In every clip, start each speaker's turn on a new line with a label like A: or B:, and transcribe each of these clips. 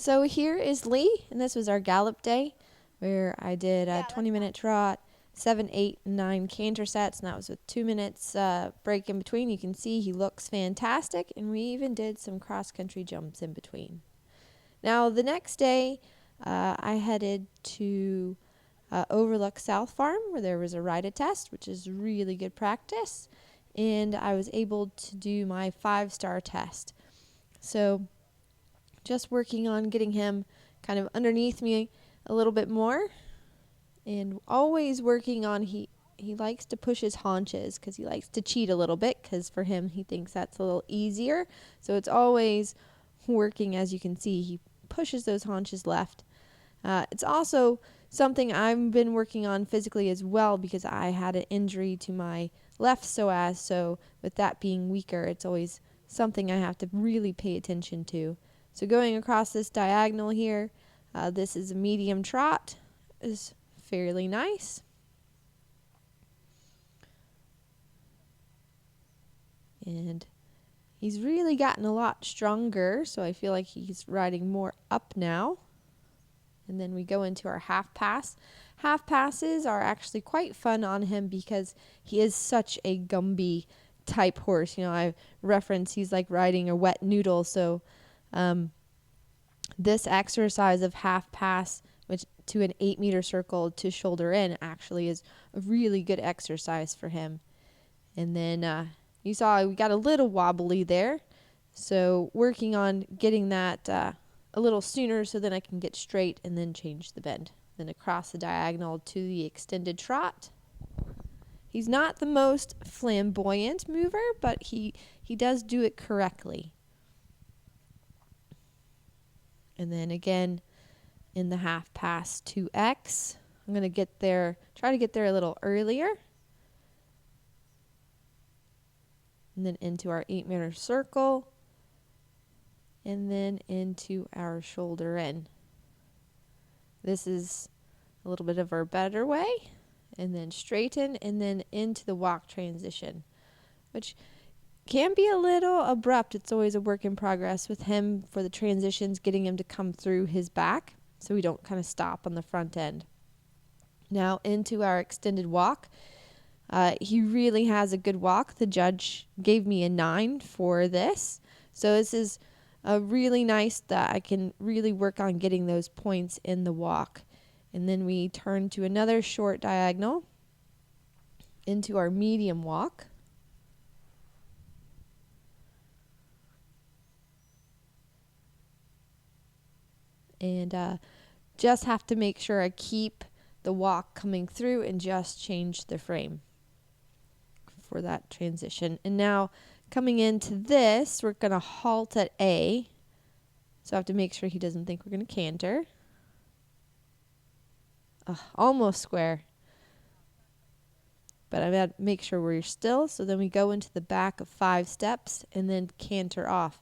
A: So here is Lee, and this was our gallop day where I did a 20-minute trot, 7, 8, 9 canter sets, and that was with 2 minutes break in between. You can see he looks fantastic, and we even did some cross-country jumps in between. Now the next day, I headed to Overlook South Farm where there was a ride test, which is really good practice, and I was able to do my 5-star test. So just working on getting him kind of underneath me a little bit more, and always working on he likes to push his haunches because he likes to cheat a little bit, because for him he thinks that's a little easier. So it's always working. As you can see, he pushes those haunches left. It's also something I've been working on physically as well, because I had an injury to my left psoas, so with that being weaker, it's always something I have to really pay attention to. So going across this diagonal here, this is a medium trot, is fairly nice. And he's really gotten a lot stronger, so I feel like he's riding more up now. And then we go into our half pass. Half passes are actually quite fun on him because he is such a Gumby type horse. You know, I reference he's like riding a wet noodle, so this exercise of half pass, which to an 8-meter circle to shoulder in, actually is a really good exercise for him. And then you saw we got a little wobbly there, so working on getting that a little sooner so then I can get straight and then change the bend. Then across the diagonal to the extended trot. He's not the most flamboyant mover, but he does do it correctly. And then again in the half pass 2X, I'm going to try to get there a little earlier. And then into our 8-meter circle. And then into our shoulder in. This is a little bit of our better way. And then straighten, and then into the walk transition, which can be a little abrupt. It's always a work in progress with him for the transitions, getting him to come through his back so we don't kind of stop on the front end. Now into our extended walk. He really has a good walk. The judge gave me a 9 for this. So this is really nice that I can really work on getting those points in the walk. And then we turn to another short diagonal into our medium walk. And just have to make sure I keep the walk coming through and just change the frame for that transition. And now coming into this, we're going to halt at A. So I have to make sure he doesn't think we're going to canter. Almost square. But I've got to make sure we're still. So then we go into the back of 5 steps and then canter off.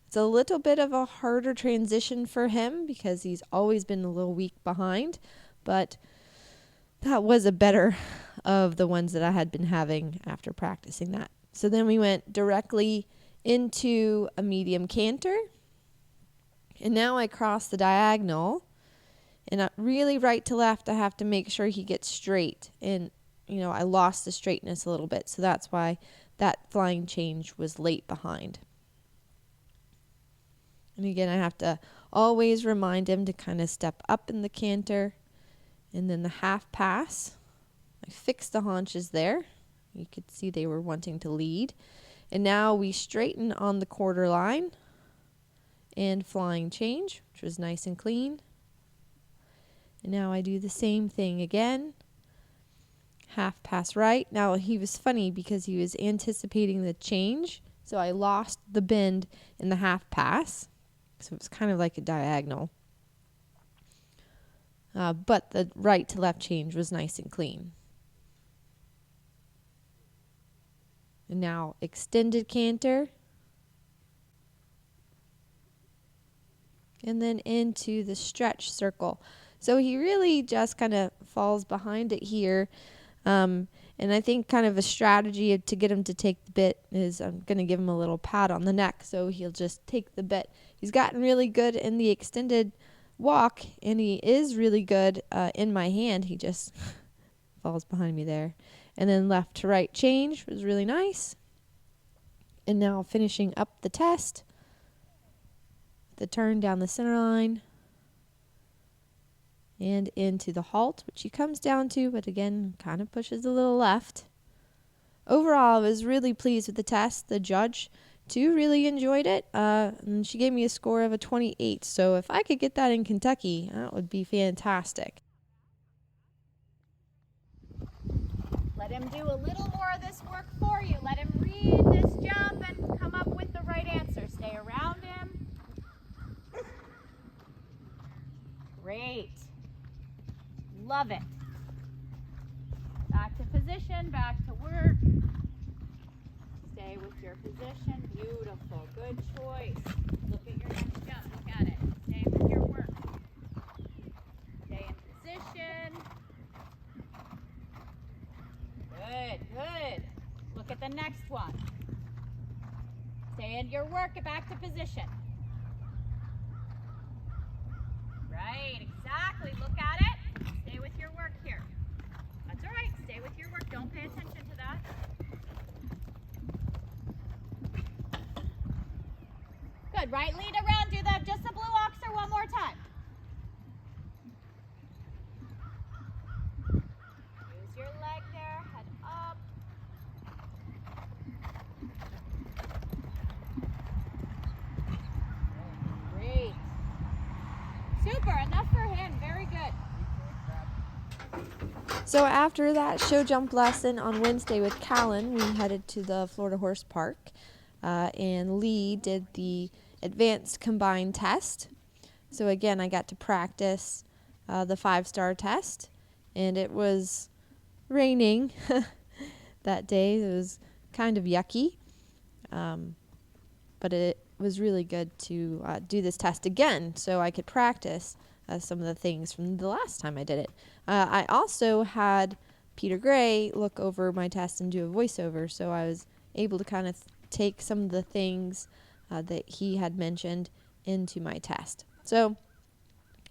A: It's a little bit of a harder transition for him because he's always been a little weak behind. But that was a better of the ones that I had been having after practicing that. So then we went directly into a medium canter. And now I cross the diagonal. And really right to left, I have to make sure he gets straight. And, I lost the straightness a little bit. So that's why that flying change was late behind. And again, I have to always remind him to kind of step up in the canter. And then the half pass. I fixed the haunches there. You could see they were wanting to lead. And now we straighten on the quarter line. And flying change, which was nice and clean. And now I do the same thing again. Half pass right. Now he was funny because he was anticipating the change. So I lost the bend in the half pass. So it was kind of like a diagonal. But the right to left change was nice and clean. And now extended canter. And then into the stretch circle. So he really just kind of falls behind it here. And I think kind of a strategy to get him to take the bit is I'm going to give him a little pat on the neck. So he'll just take the bit. he's gotten really good in the extended walk, and he is really good in my hand. He just falls behind me there. And then left to right change was really nice. And now finishing up the test, the turn down the center line and into the halt, which he comes down to, but again, kind of pushes a little left. Overall, I was really pleased with the test. The judge, too, really enjoyed it. And she gave me a score of a 28. So if I could get that in Kentucky, that would be fantastic.
B: Let him do a little more of this work for you. Let him read this jump and come up with the right answer. Stay around him. Great. Love it. Back to position, back to work. Stay with your position. Beautiful. Good choice. Look at your next jump. Look at it. Stay with your work. Stay in position. Good, good. Look at the next one. Stay in your work. Get back to position. Right, exactly. Look at it. Stay with your work here. That's all right. Stay with your work. Don't pay attention to that. Good, right? Lead around. Do that. Just the blue oxer one more time. Use your leg there. Head up. Great. Super. Enough for him. Very good.
A: So after that show jump lesson on Wednesday with Callan, we headed to the Florida Horse Park, and Lee did the advanced combined test. So again, I got to practice the 5-star test, and it was raining that day. It was kind of yucky, but it was really good to do this test again so I could practice some of the things from the last time I did it. I also had Peter Gray look over my test and do a voiceover, so I was able to kind of take some of the things that he had mentioned into my test. So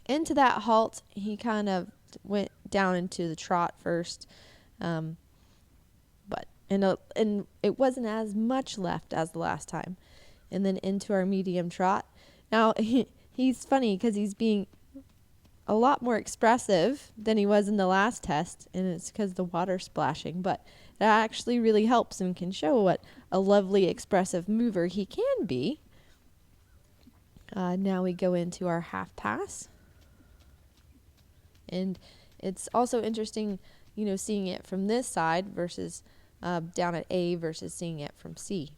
A: into that halt, he kind of went down into the trot first, but and it wasn't as much left as the last time. And then into our medium trot. Now, he's funny because he's being a lot more expressive than he was in the last test, and it's because the water's splashing, but that actually really helps and can show what a lovely expressive mover he can be. Now we go into our half pass, and it's also interesting, seeing it from this side versus down at A versus seeing it from C.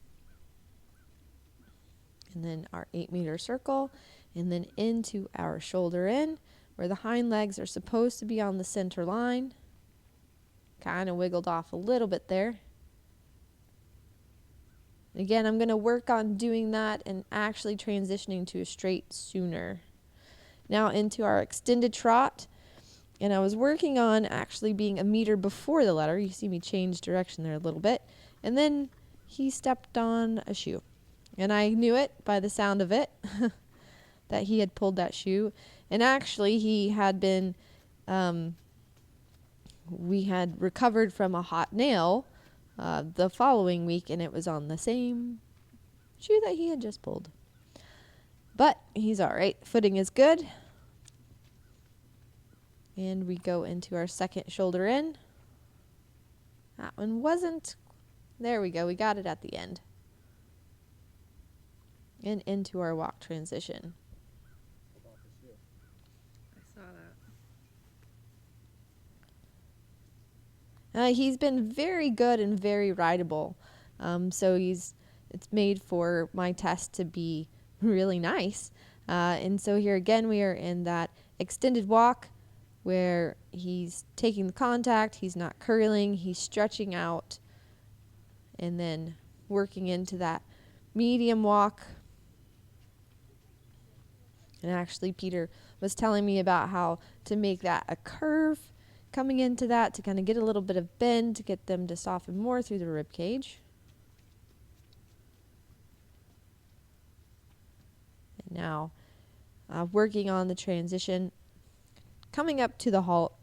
A: And then our 8-meter circle, and then into our shoulder in, where the hind legs are supposed to be on the center line. Kind of wiggled off a little bit there. Again, I'm going to work on doing that and actually transitioning to a straight sooner. Now into our extended trot, and I was working on actually being a meter before the letter. You see me change direction there a little bit. And then he stepped on a shoe. And I knew it by the sound of it, that he had pulled that shoe. And actually, he had been, we had recovered from a hot nail the following week, and it was on the same shoe that he had just pulled. But he's all right. Footing is good. And we go into our second shoulder in. That one wasn't. There we go. We got it at the end. And into our walk transition.
C: I saw that.
A: He's been very good and very rideable. So it's made for my test to be really nice. And so here again, we are in that extended walk where he's taking the contact, he's not curling, he's stretching out, and then working into that medium walk. And actually, Peter was telling me about how to make that a curve coming into that to kind of get a little bit of bend to get them to soften more through the rib cage. Now, working on the transition, coming up to the halt.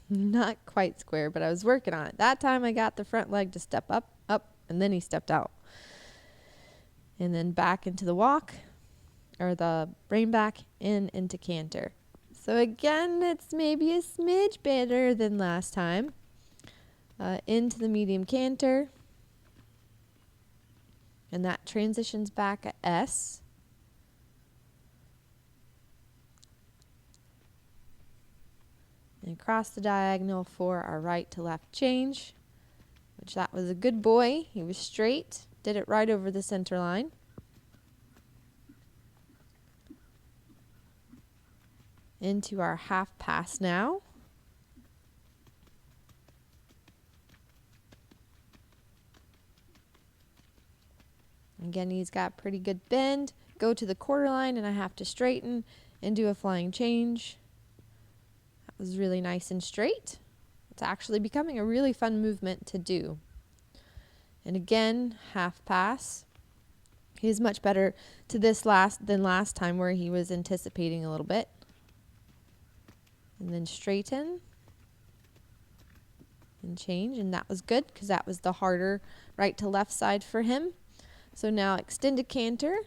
A: Not quite square, but I was working on it. That time I got the front leg to step up, and then he stepped out. And then back into the walk, or the rein back, into canter. So again, it's maybe a smidge better than last time. Into the medium canter. And that transitions back at S. And across the diagonal for our right to left change, which that was a good boy. He was straight, did it right over the center line. Into our half pass now. Again, he's got pretty good bend. Go to the quarter line, and I have to straighten and do a flying change. That was really nice and straight. It's actually becoming a really fun movement to do. And again, half pass. He's much better to this than last time, where he was anticipating a little bit. And then straighten and change, and that was good because that was the harder right to left side for him. So now extended canter.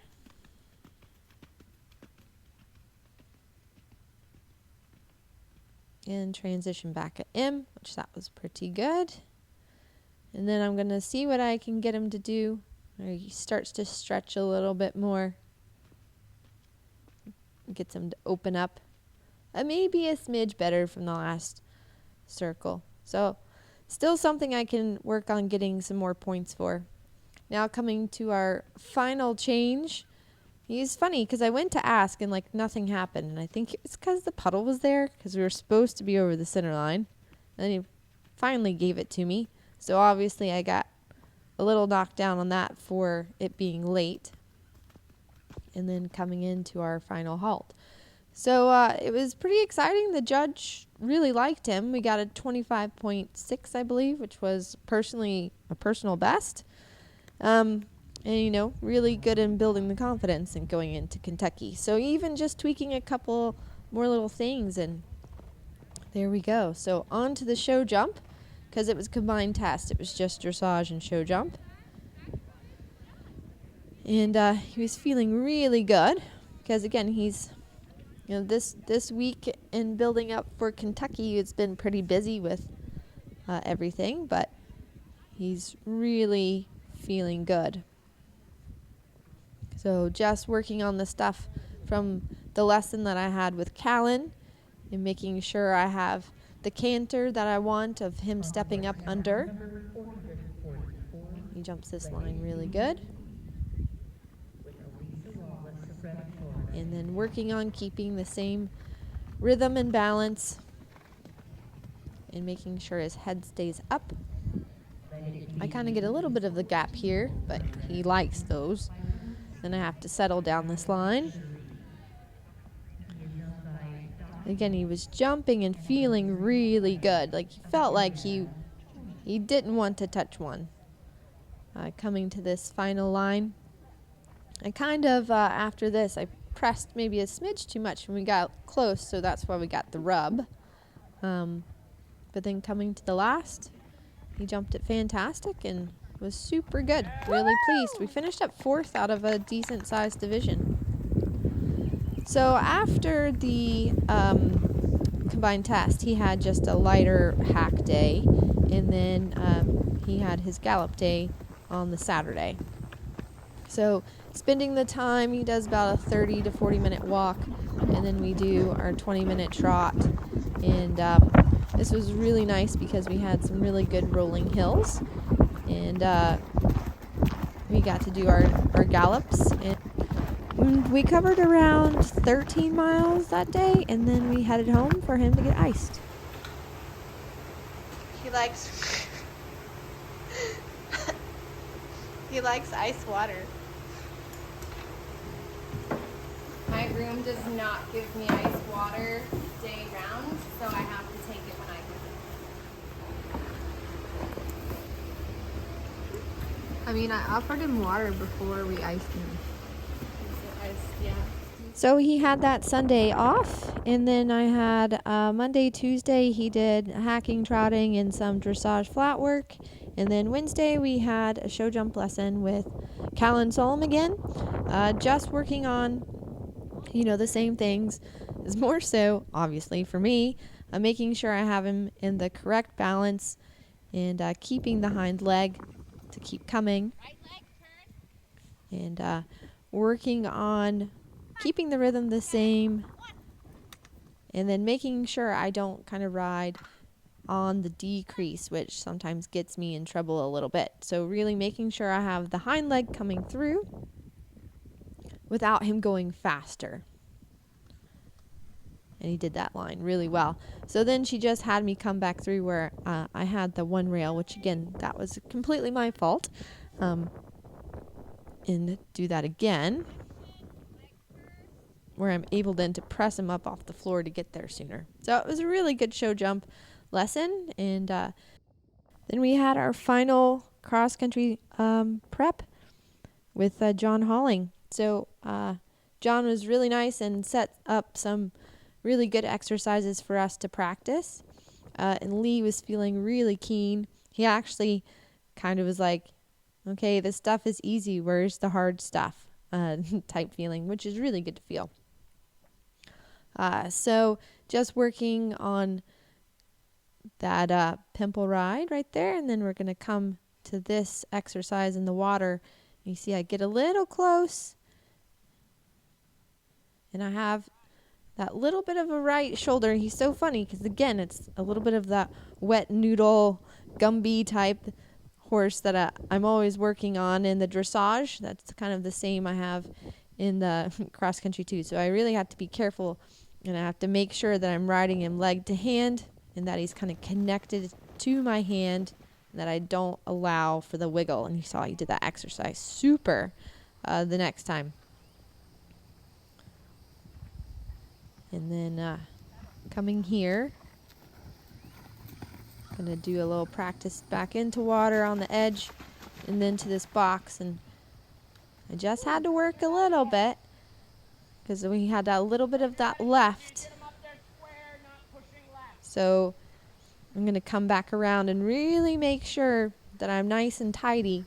A: And transition back at M, which that was pretty good. And then I'm going to see what I can get him to do. Where he starts to stretch a little bit more. Gets him to open up. Maybe a smidge better from the last circle. So still something I can work on getting some more points for. Now coming to our final change. He's funny because I went to ask and nothing happened. And I think it's because the puddle was there, because we were supposed to be over the center line. And then he finally gave it to me. So obviously I got a little knocked down on that for it being late. And then coming into our final halt. So it was pretty exciting. The judge really liked him. We got a 25.6, I believe, which was a personal best. And, really good in building the confidence and going into Kentucky. So even just tweaking a couple more little things, and there we go. So on to the show jump, because it was a combined test. It was just dressage and show jump. And he was feeling really good, because, again, he's... this week in building up for Kentucky, it's been pretty busy with everything, but he's really feeling good. So just working on the stuff from the lesson that I had with Callan and making sure I have the canter that I want of him stepping up under. He jumps this line really good. And then working on keeping the same rhythm and balance and making sure his head stays up. I kind of get a little bit of the gap here, but he likes those. Then I have to settle down this line. Again, he was jumping and feeling really good. He felt like he didn't want to touch one. Coming to this final line. I kind of, after this, I pressed maybe a smidge too much when we got close, so that's why we got the rub. But then coming to the last, he jumped it fantastic and was super good. Really pleased. We finished up 4th out of a decent sized division. So after the combined test, he had just a lighter hack day, and then he had his gallop day on the Saturday. So spending the time, he does about a 30 to 40 minute walk, and then we do our 20-minute trot. And this was really nice because we had some really good rolling hills, and we got to do our gallops. And we covered around 13 miles that day, and then we headed home for him to get iced. He likes ice water.
C: My room does not give me ice water day round, so I have to take it when I I mean, I offered him water before we iced him. Yeah.
A: So he had that Sunday off, and then I had Monday, Tuesday, he did hacking, trotting, and some dressage flat work. And then Wednesday, we had a show jump lesson with Cal and Solom again, just working on, the same things. Is more so, obviously, for me, making sure I have him in the correct balance and keeping the hind leg to keep coming. And working on keeping the rhythm the same, and then making sure I don't kind of ride on the decrease, which sometimes gets me in trouble a little bit. So really making sure I have the hind leg coming through without him going faster. And he did that line really well. So then she just had me come back through where I had the one rail, which again, that was completely my fault. And do that again, where I'm able then to press him up off the floor to get there sooner. So it was a really good show jump lesson. And then we had our final cross country prep with John Halling. So John was really nice and set up some really good exercises for us to practice. And Lee was feeling really keen. He actually kind of was like, okay, this stuff is easy. Where's the hard stuff? Type feeling, which is really good to feel. So just working on that pimple ride right there. And then we're going to come to this exercise in the water. You see I get a little close. And I have that little bit of a right shoulder. He's so funny because, again, it's a little bit of that wet noodle, Gumby type horse that I'm always working on in the dressage. That's kind of the same I have in the cross country too. So I really have to be careful, and I have to make sure that I'm riding him leg to hand and that he's kind of connected to my hand and that I don't allow for the wiggle. And you saw he did that exercise super the next time. And then coming here, gonna do a little practice back into water on the edge and then to this box. And I just had to work a little bit because we had a little bit of that left. So I'm gonna come back around and really make sure that I'm nice and tidy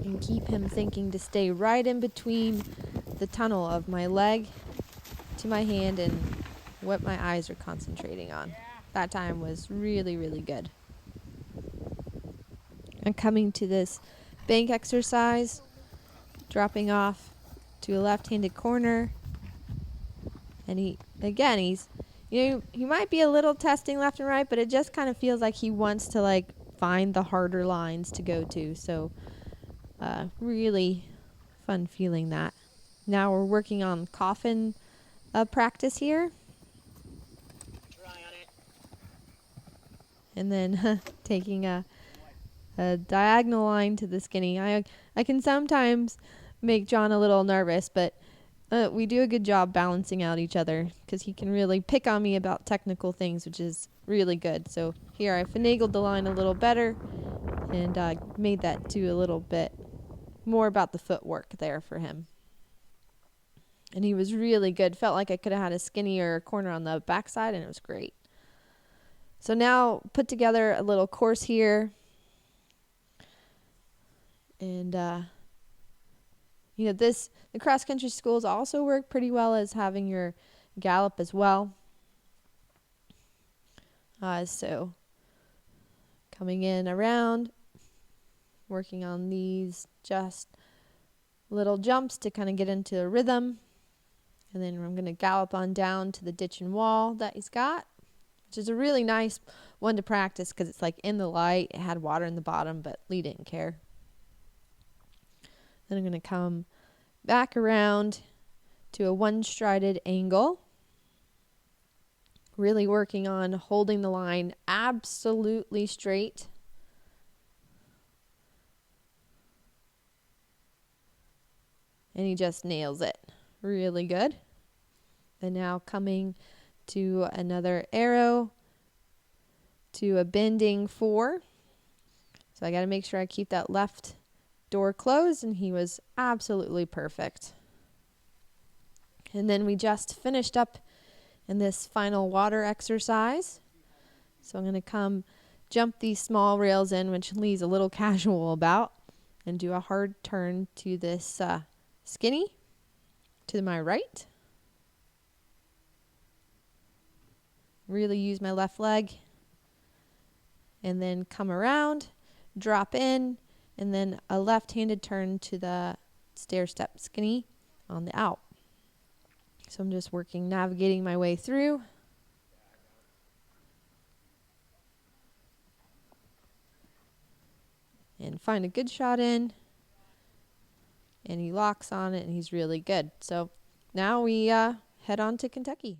A: and keep him thinking to stay right in between the tunnel of my leg to my hand and what my eyes are concentrating on. That time was really, really good. I'm coming to this bank exercise, dropping off to a left-handed corner. And he's, he might be a little testing left and right, but it just kind of feels like he wants to find the harder lines to go to. So really fun feeling that. Now we're working on coffin practice here. And then taking a diagonal line to the skinny. I can sometimes make John a little nervous, but we do a good job balancing out each other because he can really pick on me about technical things, which is really good. So here I finagled the line a little better and made that do a little bit more about the footwork there for him. And he was really good. Felt like I could have had a skinnier corner on the backside, and it was great. So now put together a little course here. And, the cross-country schools also work pretty well as having your gallop as well. So coming in around, working on these just little jumps to kind of get into a rhythm. And then I'm going to gallop on down to the ditch and wall that he's got, which is a really nice one to practice because it's in the light. It had water in the bottom, but Lee didn't care. Then I'm going to come back around to a one-strided angle, really working on holding the line absolutely straight. And he just nails it. Really good. And now coming to another arrow to a bending 4. So So I got to make sure I keep that left door closed, and he was absolutely perfect. And then we just finished up in this final water exercise. So I'm going to come jump these small rails in, which Lee's a little casual about, and do a hard turn to this skinny to my right. Really use my left leg, and then come around, drop in, and then a left-handed turn to the stair step skinny on the out. So I'm just navigating my way through. And find a good shot in. And he locks on it, and he's really good. So now we head on to Kentucky.